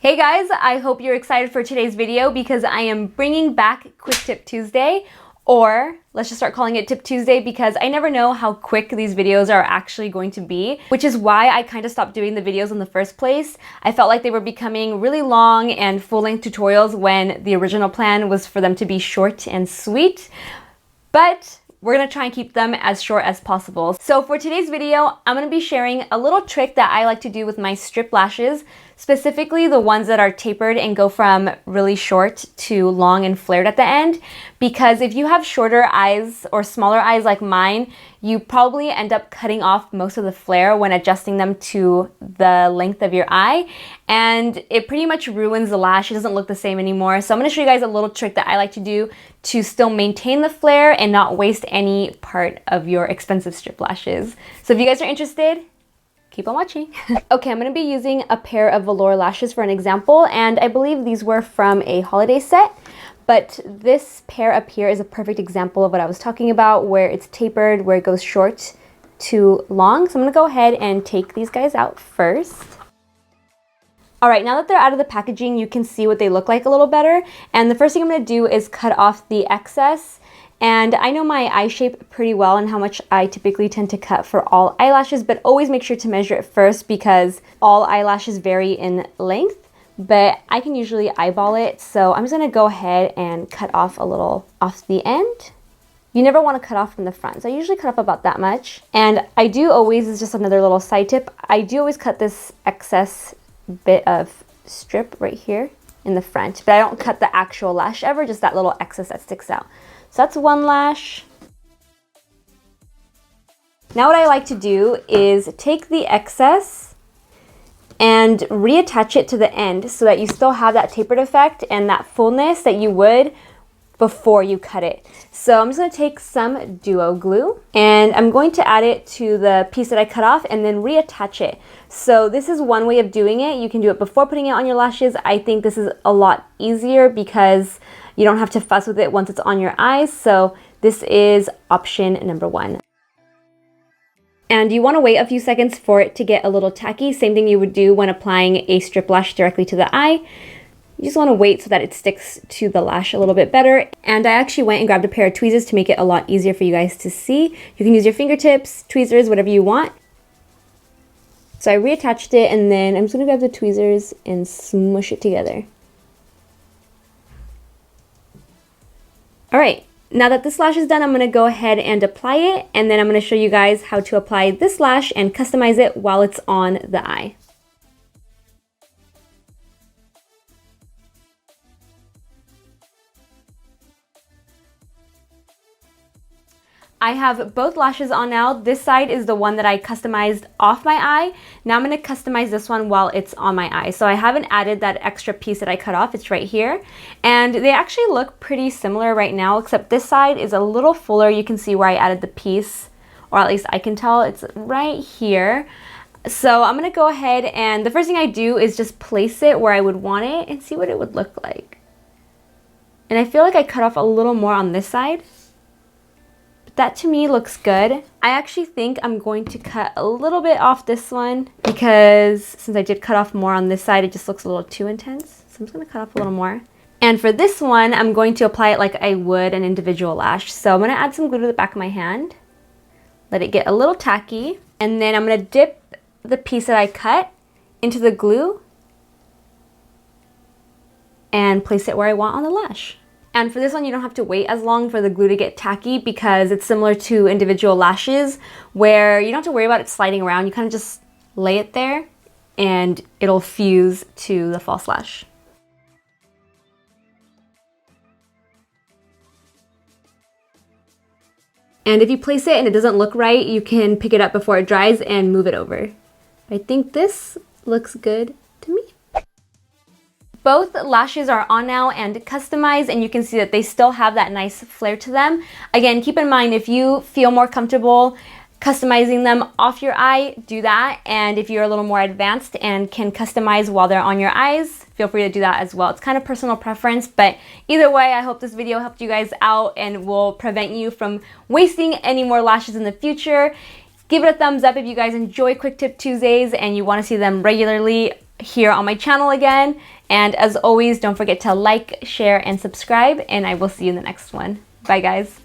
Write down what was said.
Hey guys, I hope you're excited for today's video because I am bringing back Quick Tip Tuesday, or let's just start calling it Tip Tuesday because I never know how quick these videos are actually going to be, which is why I kind of stopped doing the videos in the first place. I felt like they were becoming really long and full-length tutorials when the original plan was for them to be short and sweet, but we're gonna try and keep them as short as possible. So for today's video, I'm gonna be sharing a little trick that I like to do with my strip lashes, specifically the ones that are tapered and go from really short to long and flared at the end. Because if you have shorter eyes or smaller eyes like mine, you probably end up cutting off most of the flare when adjusting them to the length of your eye. And it pretty much ruins the lash. It doesn't look the same anymore. So I'm gonna show you guys a little trick that I like to do to still maintain the flare and not waste any part of your expensive strip lashes. So if you guys are interested, keep on watching. Okay, I'm gonna be using a pair of velour lashes for an example, and I believe these were from a holiday set, but this pair up here is a perfect example of what I was talking about, where it's tapered, where it goes short to long. So I'm gonna go ahead and take these guys out first. All right, now that they're out of the packaging, you can see what they look like a little better. And the first thing I'm gonna do is cut off the excess. And I know my eye shape pretty well and how much I typically tend to cut for all eyelashes, but always make sure to measure it first because all eyelashes vary in length, but I can usually eyeball it. So I'm just gonna go ahead and cut off a little off the end. You never wanna cut off from the front. So I usually cut off about that much. And I do always, this is just another little side tip, I do always cut this excess bit of strip right here in the front, but I don't cut the actual lash ever, just that little excess that sticks out. So that's one lash. Now what I like to do is take the excess and reattach it to the end so that you still have that tapered effect and that fullness that you would before you cut it. So I'm just gonna take some duo glue and I'm going to add it to the piece that I cut off and then reattach it. So this is one way of doing it. You can do it before putting it on your lashes. I think this is a lot easier because you don't have to fuss with it once it's on your eyes. So this is option number one. And you want to wait a few seconds for it to get a little tacky. Same thing you would do when applying a strip lash directly to the eye. You just want to wait so that it sticks to the lash a little bit better. And I actually went and grabbed a pair of tweezers to make it a lot easier for you guys to see. You can use your fingertips, tweezers, whatever you want. So I reattached it and then I'm just going to grab the tweezers and smush it together. All right, now that this lash is done, I'm gonna go ahead and apply it, and then I'm gonna show you guys how to apply this lash and customize it while it's on the eye. I have both lashes on now. This side is the one that I customized off my eye. Now I'm gonna customize this one while it's on my eye. So I haven't added that extra piece that I cut off, it's right here. And they actually look pretty similar right now, except this side is a little fuller. You can see where I added the piece, or at least I can tell it's right here. So I'm gonna go ahead and the first thing I do is just place it where I would want it and see what it would look like. And I feel like I cut off a little more on this side. That to me looks good. I actually think I'm going to cut a little bit off this one because since I did cut off more on this side, it just looks a little too intense. So I'm just gonna cut off a little more. And for this one, I'm going to apply it like I would an individual lash. So I'm gonna add some glue to the back of my hand, let it get a little tacky, and then I'm gonna dip the piece that I cut into the glue and place it where I want on the lash. And for this one, you don't have to wait as long for the glue to get tacky because it's similar to individual lashes where you don't have to worry about it sliding around. You kind of just lay it there and it'll fuse to the false lash. And if you place it and it doesn't look right, you can pick it up before it dries and move it over. I think this looks good to me. Both lashes are on now and customized, and you can see that they still have that nice flare to them. Again, keep in mind, if you feel more comfortable customizing them off your eye, do that. And if you're a little more advanced and can customize while they're on your eyes, feel free to do that as well. It's kind of personal preference, but either way, I hope this video helped you guys out and will prevent you from wasting any more lashes in the future. Give it a thumbs up if you guys enjoy Quick Tip Tuesdays and you want to see them regularly. here on my channel again. And as always, don't forget to like, share, and subscribe, and I will see you in the next one. Bye, guys.